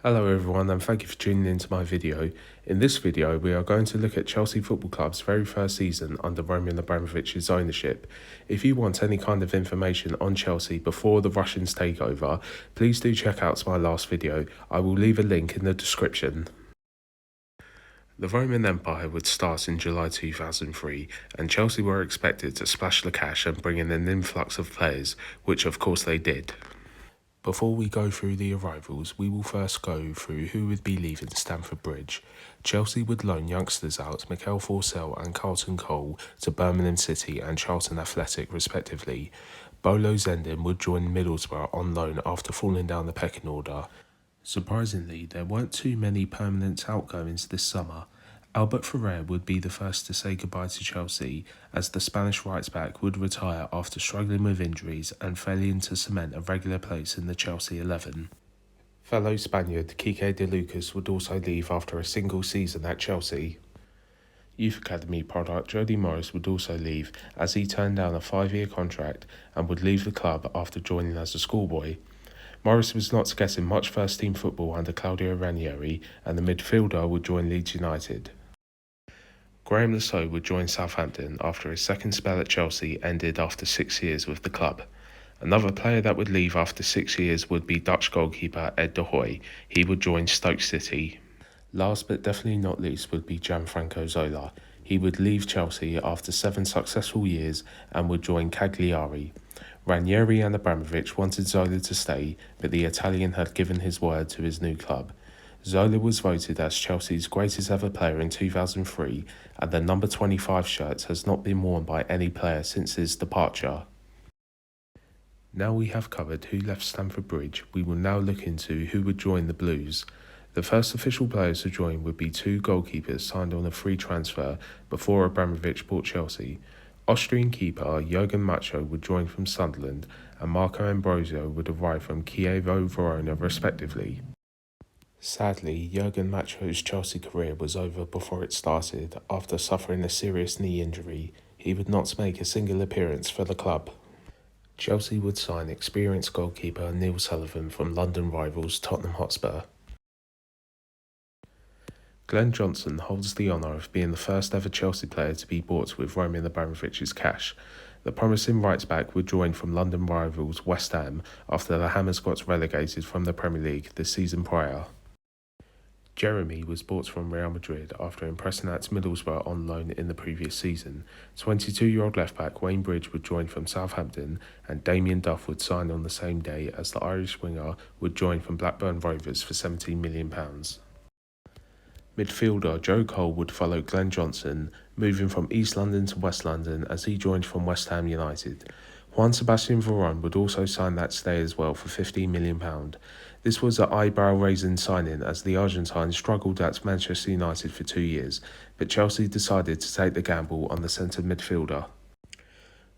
Hello everyone and thank you for tuning into my video. In this video we are going to look at Chelsea Football Club's very first season under Roman Abramovich's ownership. If you want any kind of information on Chelsea before the Russians take over, please do check out my last video. I will leave a link in the description. The Roman Empire would start in July 2003 and Chelsea were expected to splash the cash and bring in an influx of players, which of course they did. Before we go through the arrivals, we will first go through who would be leaving Stamford Bridge. Chelsea would loan youngsters out, Mikel Forsell and Carlton Cole, to Birmingham City and Charlton Athletic respectively. Bolo Zendin would join Middlesbrough on loan after falling down the pecking order. Surprisingly, there weren't too many permanent outgoings this summer. Albert Ferrer would be the first to say goodbye to Chelsea, as the Spanish right-back would retire after struggling with injuries and failing to cement a regular place in the Chelsea 11. Fellow Spaniard Quique de Lucas would also leave after a single season at Chelsea. Youth Academy product Jody Morris would also leave, as he turned down a 5-year contract and would leave the club after joining as a schoolboy. Morris was not getting much first-team football under Claudio Ranieri, and the midfielder would join Leeds United. Graham Lasso would join Southampton after his second spell at Chelsea ended after 6 years with the club. Another player that would leave after 6 years would be Dutch goalkeeper Ed de Hoy. He would join Stoke City. Last but definitely not least would be Gianfranco Zola. He would leave Chelsea after 7 successful years and would join Cagliari. Ranieri and Abramovich wanted Zola to stay, but the Italian had given his word to his new club. Zola was voted as Chelsea's greatest ever player in 2003, and the number 25 shirt has not been worn by any player since his departure. Now we have covered who left Stamford Bridge, we will now look into who would join the Blues. The first official players to join would be 2 goalkeepers signed on a free transfer before Abramovich bought Chelsea. Austrian keeper Jurgen Macho would join from Sunderland, and Marco Ambrosio would arrive from Chievo Verona respectively. Sadly, Jurgen Macho's Chelsea career was over before it started. After suffering a serious knee injury, he would not make a single appearance for the club. Chelsea would sign experienced goalkeeper Neil Sullivan from London rivals Tottenham Hotspur. Glenn Johnson holds the honour of being the first ever Chelsea player to be bought with Roman Abramovich's cash. The promising right-back would join from London rivals West Ham after the Hammers got relegated from the Premier League the season prior. Jeremy was bought from Real Madrid after impressing at Middlesbrough on loan in the previous season. 22-year-old left-back Wayne Bridge would join from Southampton, and Damien Duff would sign on the same day as the Irish winger would join from Blackburn Rovers for £17 million. Midfielder Joe Cole would follow Glenn Johnson, moving from East London to West London as he joined from West Ham United. Juan Sebastian Veron would also sign that stay as well for £15 million. This was an eyebrow-raising signing as the Argentine struggled at Manchester United for 2 years, but Chelsea decided to take the gamble on the centre midfielder.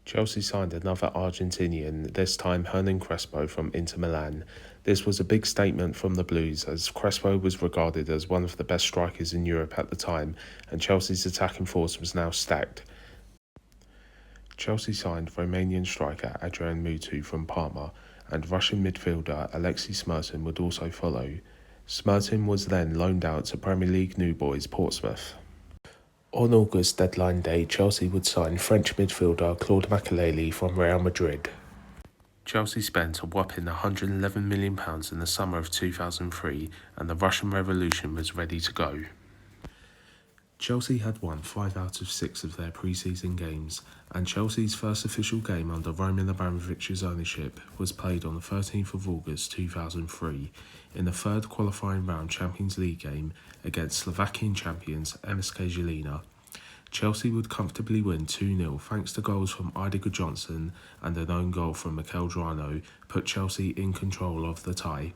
Chelsea signed another Argentinian, this time Hernan Crespo from Inter Milan. This was a big statement from the Blues, as Crespo was regarded as one of the best strikers in Europe at the time, and Chelsea's attacking force was now stacked. Chelsea signed Romanian striker Adrian Mutu from Parma, and Russian midfielder Alexei Smertin would also follow. Smertin was then loaned out to Premier League new boys Portsmouth. On August deadline day, Chelsea would sign French midfielder Claude Makélélé from Real Madrid. Chelsea spent a whopping £111 million in the summer of 2003, and the Russian Revolution was ready to go. Chelsea had won 5 out of 6 of their pre-season games, and Chelsea's first official game under Roman Abramovich's ownership was played on the 13th of August 2003 in the third qualifying round Champions League game against Slovakian champions MSK Žilina. Chelsea would comfortably win 2-0 thanks to goals from Idiger Johnson, and an own goal from Mikel Drano put Chelsea in control of the tie.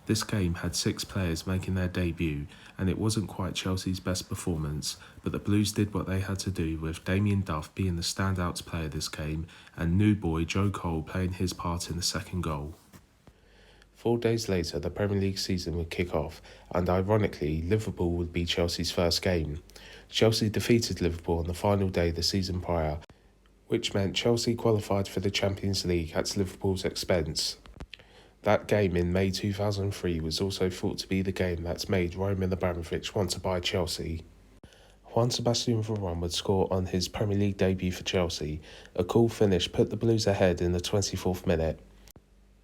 This game had 6 players making their debut, and it wasn't quite Chelsea's best performance, but the Blues did what they had to do, with Damien Duff being the standout player this game, and new boy Joe Cole playing his part in the second goal. 4 days later, the Premier League season would kick off, and ironically, Liverpool would be Chelsea's first game. Chelsea defeated Liverpool on the final day the season prior, which meant Chelsea qualified for the Champions League at Liverpool's expense. That game in May 2003 was also thought to be the game that's made Roman Abramovich want to buy Chelsea. Juan Sebastian Veron would score on his Premier League debut for Chelsea. A cool finish put the Blues ahead in the 24th minute.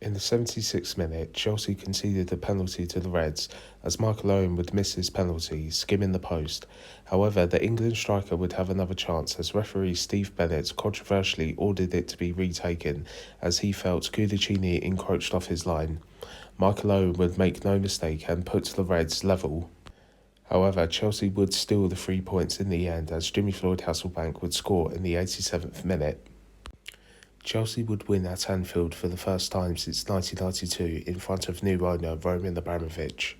In the 76th minute, Chelsea conceded a penalty to the Reds as Michael Owen would miss his penalty, skimming the post. However, the England striker would have another chance as referee Steve Bennett controversially ordered it to be retaken as he felt Cudicini encroached off his line. Michael Owen would make no mistake and put the Reds level. However, Chelsea would steal the 3 points in the end as Jimmy Floyd Hasselbaink would score in the 87th minute. Chelsea would win at Anfield for the first time since 1992 in front of new owner Roman Abramovich.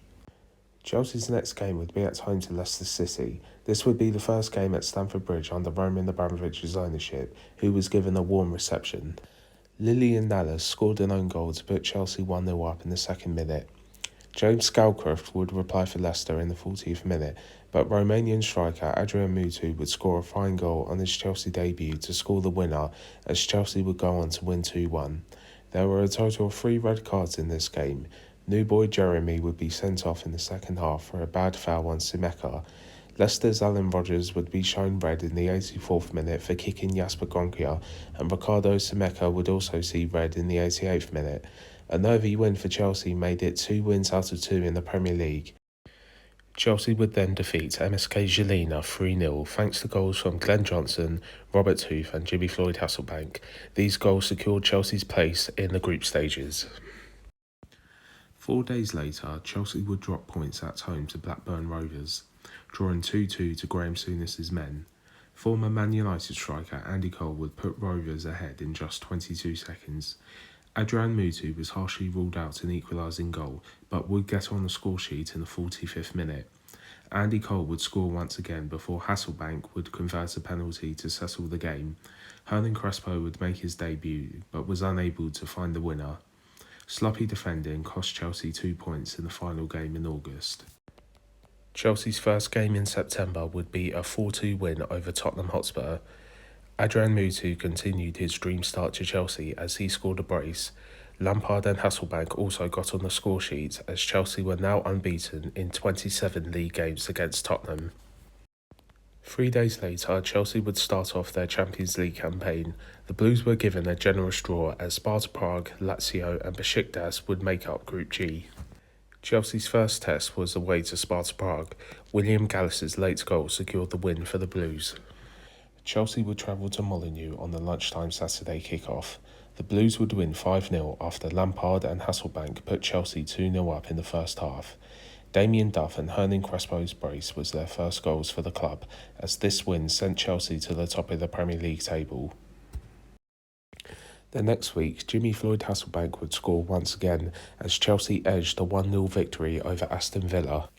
Chelsea's next game would be at home to Leicester City. This would be the first game at Stamford Bridge under Roman Abramovich's ownership, who was given a warm reception. Lillian Dallas scored an own goal to put Chelsea 1-0 up in the second minute. James Scowcroft would reply for Leicester in the 40th minute, but Romanian striker Adrian Mutu would score a fine goal on his Chelsea debut to score the winner as Chelsea would go on to win 2-1. There were a total of 3 red cards in this game. New boy Jeremy would be sent off in the second half for a bad foul on Simeka. Leicester's Alan Rodgers would be shown red in the 84th minute for kicking Jasper Gonkia, and Ricardo Simeka would also see red in the 88th minute. A nervy win for Chelsea made it 2 wins out of 2 in the Premier League. Chelsea would then defeat MSK Žilina 3-0 thanks to goals from Glenn Johnson, Robert Huth and Jimmy Floyd Hasselbaink. These goals secured Chelsea's place in the group stages. 4 days later, Chelsea would drop points at home to Blackburn Rovers, drawing 2-2 to Graham Souness's men. Former Man United striker Andy Cole would put Rovers ahead in just 22 seconds. Adrian Mutu was harshly ruled out an equalising goal, but would get on the scoresheet in the 45th minute. Andy Cole would score once again before Hasselbaink would convert a penalty to settle the game. Hernan Crespo would make his debut, but was unable to find the winner. Sloppy defending cost Chelsea 2 points in the final game in August. Chelsea's first game in September would be a 4-2 win over Tottenham Hotspur. Adrian Mutu continued his dream start to Chelsea as he scored a brace. Lampard and Hasselbaink also got on the scoresheet as Chelsea were now unbeaten in 27 league games against Tottenham. 3 days later, Chelsea would start off their Champions League campaign. The Blues were given a generous draw as Sparta Prague, Lazio and Besiktas would make up Group G. Chelsea's first test was away to Sparta Prague. William Gallas's late goal secured the win for the Blues. Chelsea would travel to Molineux on the lunchtime Saturday kick-off. The Blues would win 5-0 after Lampard and Hasselbaink put Chelsea 2-0 up in the first half. Damien Duff and Hernan Crespo's brace was their first goals for the club, as this win sent Chelsea to the top of the Premier League table. The next week, Jimmy Floyd Hasselbaink would score once again as Chelsea edged a 1-0 victory over Aston Villa.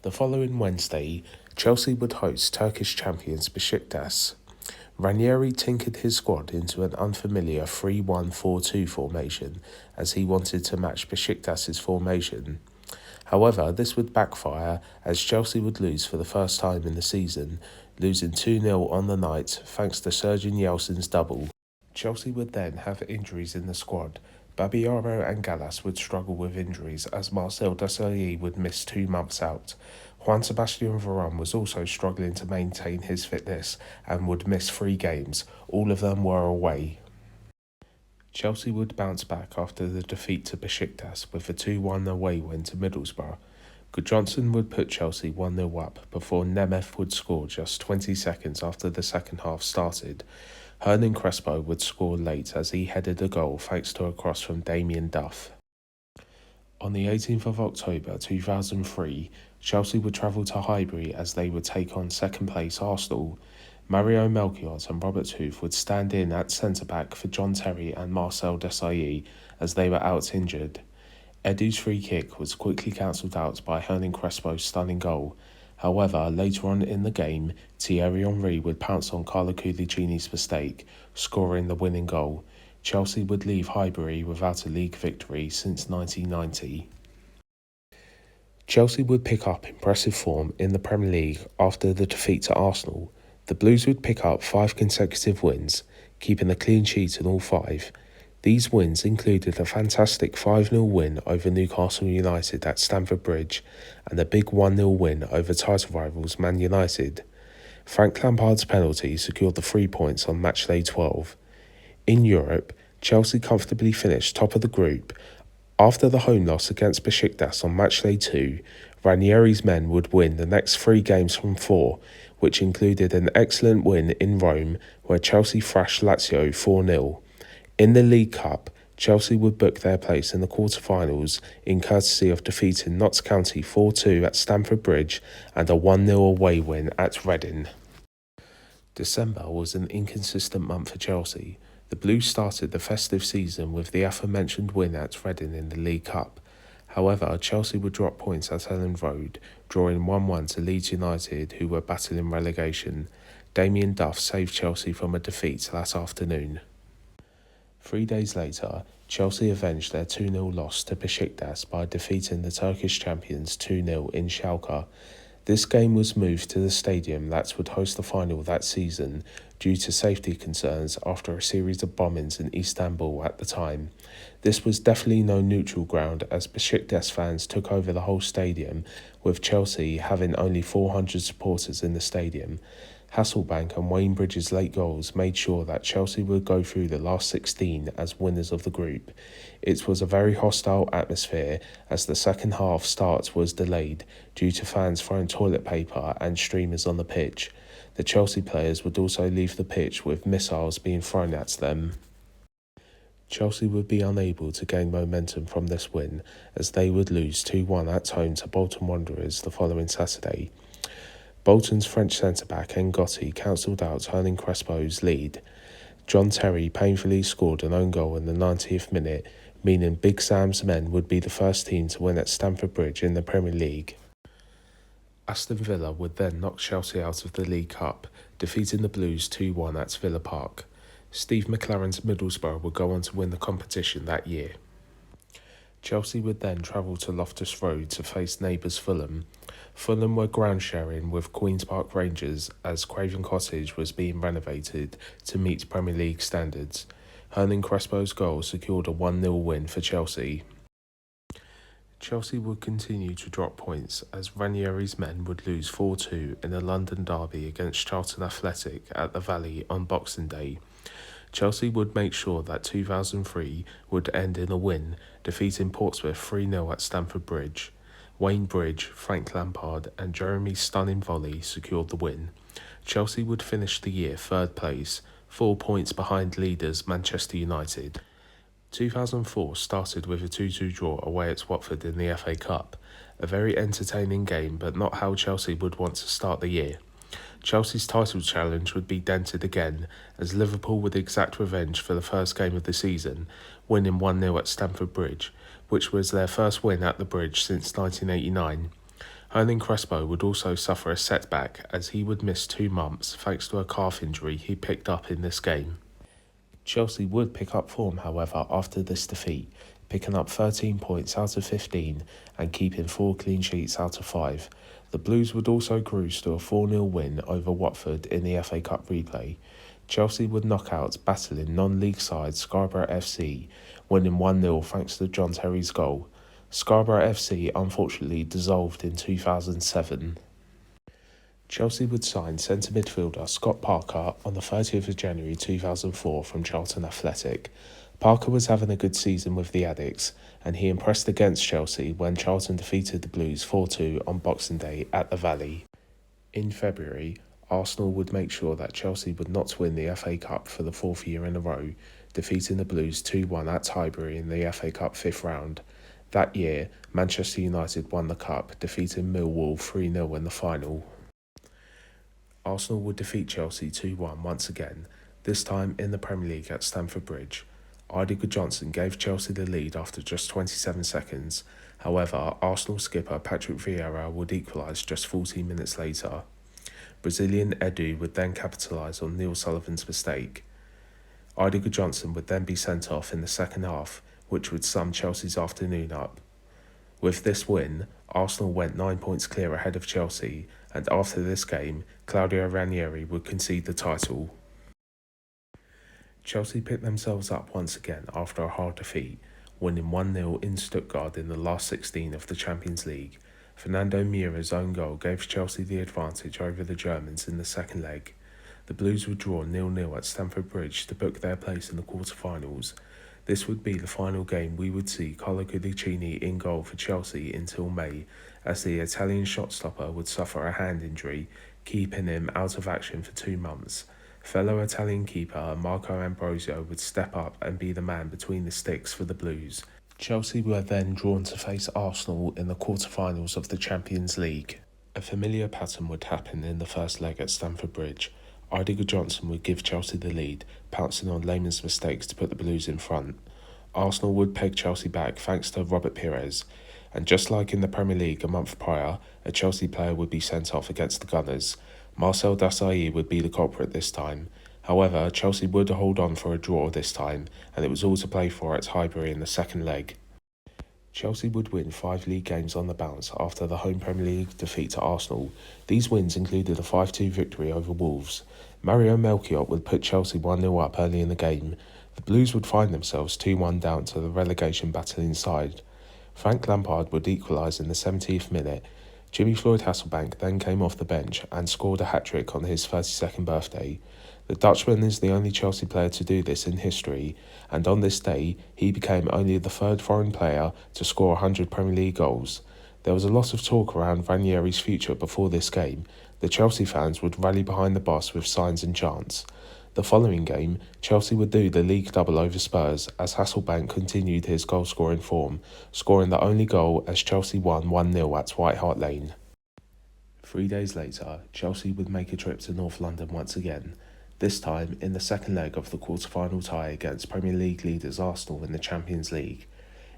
The following Wednesday, Chelsea would host Turkish champions Besiktas. Ranieri tinkered his squad into an unfamiliar 3-1-4-2 formation as he wanted to match Besiktas' formation. However, this would backfire as Chelsea would lose for the first time in the season, losing 2-0 on the night thanks to Sergin Yeltsin's double. Chelsea would then have injuries in the squad. Babayaro and Gallas would struggle with injuries as Marcel Desailly would miss 2 months out. Juan Sebastian Veron was also struggling to maintain his fitness and would miss 3 games. All of them were away. Chelsea would bounce back after the defeat to Besiktas with a 2-1 away win to Middlesbrough. Johnson would put Chelsea 1-0 up before Nemeth would score just 20 seconds after the second half started. Hernan Crespo would score late as he headed a goal thanks to a cross from Damien Duff. On the 18th of October 2003, Chelsea would travel to Highbury as they would take on second-place Arsenal. Mario Melchiot and Robert Huth would stand in at centre-back for John Terry and Marcel Desailly as they were out injured. Edu's free kick was quickly cancelled out by Hernan Crespo's stunning goal. However, later on in the game, Thierry Henry would pounce on Carlo Cudicini's mistake, scoring the winning goal. Chelsea would leave Highbury without a league victory since 1990. Chelsea would pick up impressive form in the Premier League after the defeat to Arsenal. The Blues would pick up 5 consecutive wins, keeping a clean sheet in all 5. These wins included a fantastic 5-0 win over Newcastle United at Stamford Bridge and a big 1-0 win over title rivals Man United. Frank Lampard's penalty secured the 3 points on matchday 12. In Europe, Chelsea comfortably finished top of the group. After the home loss against Besiktas on matchday 2, Ranieri's men would win the next 3 games from 4, which included an excellent win in Rome where Chelsea thrashed Lazio 4-0. In the League Cup, Chelsea would book their place in the quarter-finals in courtesy of defeating Notts County 4-2 at Stamford Bridge and a 1-0 away win at Reading. December was an inconsistent month for Chelsea. The Blues started the festive season with the aforementioned win at Reading in the League Cup. However, Chelsea would drop points at Elland Road, drawing 1-1 to Leeds United, who were battling relegation. Damien Duff saved Chelsea from a defeat that afternoon. 3 days later, Chelsea avenged their 2-0 loss to Besiktas by defeating the Turkish champions 2-0 in Schalke. This game was moved to the stadium that would host the final that season due to safety concerns after a series of bombings in Istanbul at the time. This was definitely no neutral ground as Besiktas fans took over the whole stadium, with Chelsea having only 400 supporters in the stadium. Hasselbank and Wayne Bridges' late goals made sure that Chelsea would go through the last 16 as winners of the group. It was a very hostile atmosphere as the second half start was delayed due to fans throwing toilet paper and streamers on the pitch. The Chelsea players would also leave the pitch with missiles being thrown at them. Chelsea would be unable to gain momentum from this win as they would lose 2-1 at home to Bolton Wanderers the following Saturday. Bolton's French centre-back Ngotti cancelled out Hernan Crespo's lead. John Terry painfully scored an own goal in the 90th minute, meaning Big Sam's men would be the first team to win at Stamford Bridge in the Premier League. Aston Villa would then knock Chelsea out of the League Cup, defeating the Blues 2-1 at Villa Park. Steve McLaren's Middlesbrough would go on to win the competition that year. Chelsea would then travel to Loftus Road to face neighbours Fulham. Fulham were ground sharing with Queen's Park Rangers as Craven Cottage was being renovated to meet Premier League standards. Hernan Crespo's goal secured a 1-0 win for Chelsea. Chelsea would continue to drop points as Ranieri's men would lose 4-2 in a London derby against Charlton Athletic at the Valley on Boxing Day. Chelsea would make sure that 2003 would end in a win, defeating Portsmouth 3-0 at Stamford Bridge. Wayne Bridge, Frank Lampard and Jeremy's stunning volley secured the win. Chelsea would finish the year third place, 4 points behind leaders Manchester United. 2004 started with a 2-2 draw away at Watford in the FA Cup. A very entertaining game, but not how Chelsea would want to start the year. Chelsea's title challenge would be dented again, as Liverpool would exact revenge for the first game of the season, winning 1-0 at Stamford Bridge, which was their first win at the Bridge since 1989. Hernan Crespo would also suffer a setback, as he would miss 2 months thanks to a calf injury he picked up in this game. Chelsea would pick up form, however, after this defeat, picking up 13 points out of 15 and keeping 4 clean sheets out of 5. The Blues would also cruise to a 4-0 win over Watford in the FA Cup replay. Chelsea would knock out battling non-league side Scarborough FC, winning 1-0 thanks to John Terry's goal. Scarborough FC unfortunately dissolved in 2007. Chelsea would sign centre midfielder Scott Parker on the 30th of January 2004 from Charlton Athletic. Parker was having a good season with the Addicks, and he impressed against Chelsea when Charlton defeated the Blues 4-2 on Boxing Day at the Valley. In February, Arsenal would make sure that Chelsea would not win the FA Cup for the 4th year in a row, defeating the Blues 2-1 at Highbury in the FA Cup 5th round. That year, Manchester United won the Cup, defeating Millwall 3-0 in the final. Arsenal would defeat Chelsea 2-1 once again, this time in the Premier League at Stamford Bridge. Ida Johnson gave Chelsea the lead after just 27 seconds. However, Arsenal skipper Patrick Vieira would equalise just 14 minutes later. Brazilian Edu would then capitalise on Neil Sullivan's mistake. Ida Johnson would then be sent off in the second half, which would sum Chelsea's afternoon up. With this win, Arsenal went 9 points clear ahead of Chelsea, and after this game, Claudio Ranieri would concede the title. Chelsea picked themselves up once again after a hard defeat, winning 1-0 in Stuttgart in the last 16 of the Champions League. Fernando Mira's own goal gave Chelsea the advantage over the Germans in the second leg. The Blues would draw 0-0 at Stamford Bridge to book their place in the quarter-finals. This would be the final game we would see Carlo Cudicini in goal for Chelsea until May, as the Italian shot-stopper would suffer a hand injury, keeping him out of action for 2 months. Fellow Italian keeper Marco Ambrosio would step up and be the man between the sticks for the Blues. Chelsea were then drawn to face Arsenal in the quarter-finals of the Champions League. A familiar pattern would happen in the first leg at Stamford Bridge. Idiger Johnson would give Chelsea the lead, pouncing on Lehmann's mistakes to put the Blues in front. Arsenal would peg Chelsea back thanks to Robert Pires, and just like in the Premier League a month prior, a Chelsea player would be sent off against the Gunners. Marcel Desailly would be the culprit this time. However, Chelsea would hold on for a draw this time, and it was all to play for at Highbury in the second leg. Chelsea would win 5 league games on the bounce after the home Premier League defeat to Arsenal. These wins included a 5-2 victory over Wolves. Mario Melchiot would put Chelsea 1-0 up early in the game. The Blues would find themselves 2-1 down to the relegation battle inside. Frank Lampard would equalise in the 70th minute. Jimmy Floyd Hasselbank then came off the bench and scored a hat-trick on his 32nd birthday. The Dutchman is the only Chelsea player to do this in history, and on this day, he became only the 3rd foreign player to score 100 Premier League goals. There was a lot of talk around Ranieri's future before this game. The Chelsea fans would rally behind the boss with signs and chants. The following game, Chelsea would do the league double over Spurs as Hasselbank continued his goal-scoring form, scoring the only goal as Chelsea won 1-0 at White Hart Lane. 3 days later, Chelsea would make a trip to North London once again, this time in the second leg of the quarter-final tie against Premier League leaders Arsenal in the Champions League.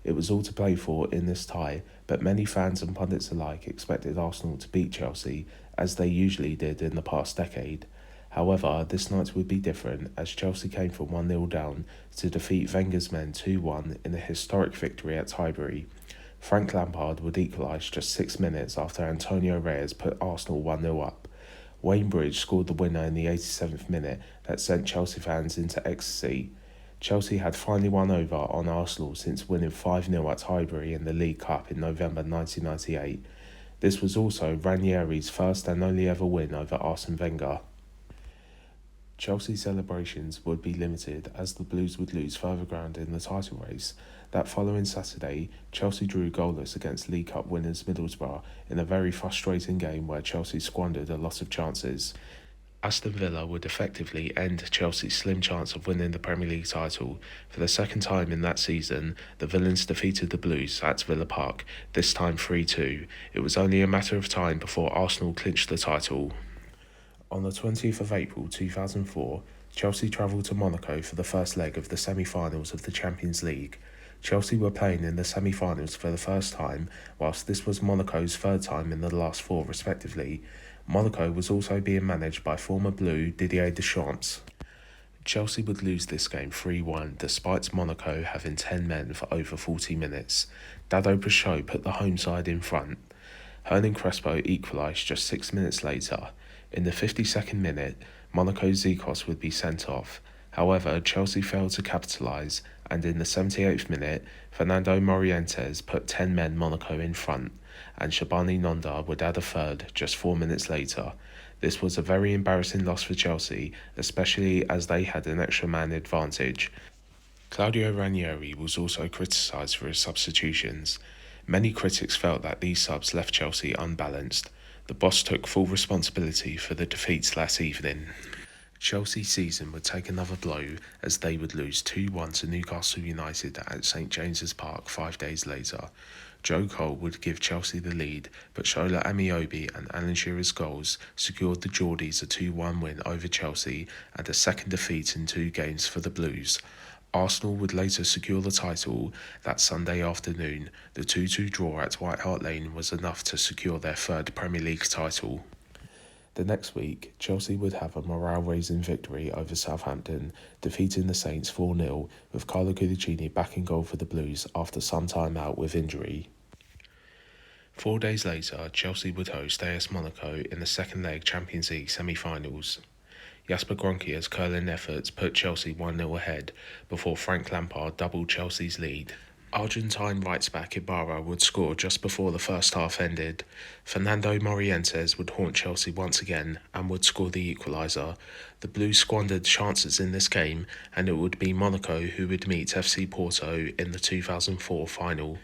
It was all to play for in this tie, but many fans and pundits alike expected Arsenal to beat Chelsea, as they usually did in the past decade. However, this night would be different, as Chelsea came from 1-0 down to defeat Wenger's men 2-1 in a historic victory at Highbury. Frank Lampard would equalise just 6 minutes after Antonio Reyes put Arsenal 1-0 up. Wayne Bridge scored the winner in the 87th minute that sent Chelsea fans into ecstasy. Chelsea had finally won over on Arsenal since winning 5-0 at Highbury in the League Cup in November 1998. This was also Ranieri's first and only ever win over Arsene Wenger. Chelsea celebrations would be limited as the Blues would lose further ground in the title race. That following Saturday, Chelsea drew goalless against League Cup winners Middlesbrough in a very frustrating game where Chelsea squandered a lot of chances. Aston Villa would effectively end Chelsea's slim chance of winning the Premier League title. For the second time in that season, the Villains defeated the Blues at Villa Park, this time 3-2. It was only a matter of time before Arsenal clinched the title. On the 20th of April 2004, Chelsea travelled to Monaco for the first leg of the semi-finals of the Champions League. Chelsea were playing in the semi-finals for the first time, whilst this was Monaco's 3rd time in the last 4 respectively. Monaco was also being managed by former Blue Didier Deschamps. Chelsea would lose this game 3-1 despite Monaco having 10 men for over 40 minutes. Dado Pichot put the home side in front. Hernan Crespo equalised just 6 minutes later. In the 52nd minute, Monaco's Zikos would be sent off. However, Chelsea failed to capitalise, and in the 78th minute, Fernando Morientes put 10 men Monaco in front, and Shabani Nonda would add a third just 4 minutes later. This was a very embarrassing loss for Chelsea, especially as they had an extra man advantage. Claudio Ranieri was also criticised for his substitutions. Many critics felt that these subs left Chelsea unbalanced. The boss took full responsibility for the defeats last evening. Chelsea's season would take another blow as they would lose 2-1 to Newcastle United at St James's Park 5 days later. Joe Cole would give Chelsea the lead, but Shola Amiobi and Alan Shearer's goals secured the Geordies a 2-1 win over Chelsea and a second defeat in 2 games for the Blues. Arsenal would later secure the title that Sunday afternoon. The 2-2 draw at White Hart Lane was enough to secure their 3rd Premier League title. The next week, Chelsea would have a morale-raising victory over Southampton, defeating the Saints 4-0, with Carlo Cudicini back in goal for the Blues after some time out with injury. 4 days later, Chelsea would host AS Monaco in the second leg Champions League semi-finals. Jasper Gronke's curling efforts put Chelsea 1-0 ahead before Frank Lampard doubled Chelsea's lead. Argentine right-back Ibarra would score just before the first half ended. Fernando Morientes would haunt Chelsea once again and would score the equaliser. The Blues squandered chances in this game, and it would be Monaco who would meet FC Porto in the 2004 final.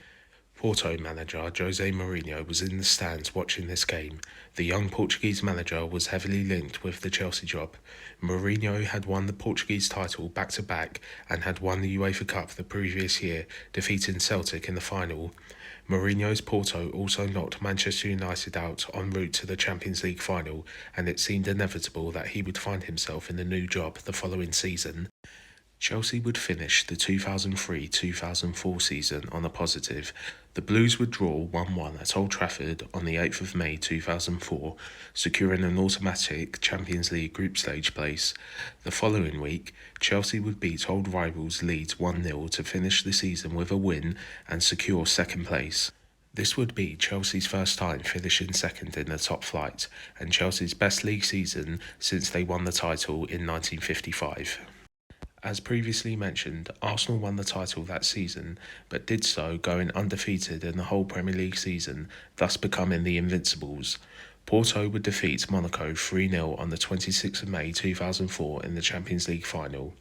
Porto manager Jose Mourinho was in the stands watching this game. The young Portuguese manager was heavily linked with the Chelsea job. Mourinho had won the Portuguese title back-to-back and had won the UEFA Cup the previous year, defeating Celtic in the final. Mourinho's Porto also knocked Manchester United out en route to the Champions League final, and it seemed inevitable that he would find himself in the new job the following season. Chelsea would finish the 2003-2004 season on a positive. The Blues would draw 1-1 at Old Trafford on the 8th of May 2004, securing an automatic Champions League group stage place. The following week, Chelsea would beat old rivals Leeds 1-0 to finish the season with a win and secure second place. This would be Chelsea's first time finishing second in the top flight, and Chelsea's best league season since they won the title in 1955. As previously mentioned, Arsenal won the title that season, but did so going undefeated in the whole Premier League season, thus becoming the Invincibles. Porto would defeat Monaco 3-0 on the 26th of May 2004 in the Champions League final.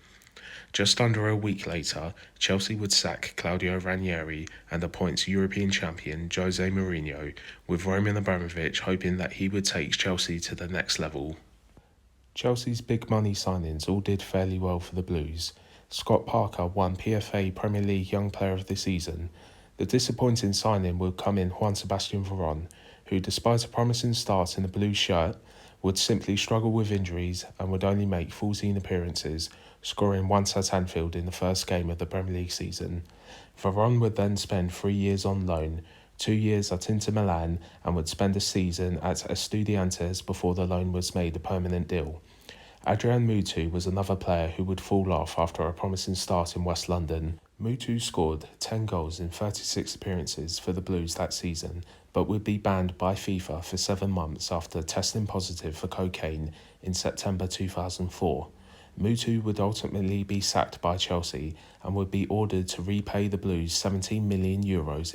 Just under a week later, Chelsea would sack Claudio Ranieri and appoint European champion Jose Mourinho, with Roman Abramovich hoping that he would take Chelsea to the next level. Chelsea's big money signings all did fairly well for the Blues. Scott Parker won PFA Premier League Young Player of the Season. The disappointing signing would come in Juan Sebastian Veron, who, despite a promising start in the Blues shirt, would simply struggle with injuries and would only make full-season appearances, scoring once at Anfield in the first game of the Premier League season. Veron would then spend 3 years on loan, 2 years at Inter Milan, and would spend a season at Estudiantes before the loan was made a permanent deal. Adrian Mutu was another player who would fall off after a promising start in West London. Mutu scored 10 goals in 36 appearances for the Blues that season, but would be banned by FIFA for 7 months after testing positive for cocaine in September 2004. Mutu would ultimately be sacked by Chelsea and would be ordered to repay the Blues €17 million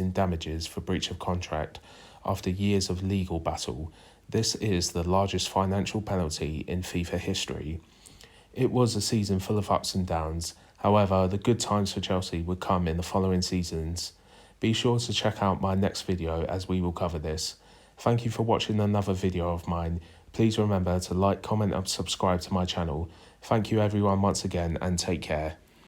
in damages for breach of contract after years of legal battle. This is the largest financial penalty in FIFA history. It was a season full of ups and downs. However, the good times for Chelsea would come in the following seasons. Be sure to check out my next video as we will cover this. Thank you for watching another video of mine. Please remember to like, comment and subscribe to my channel. Thank you everyone once again and take care.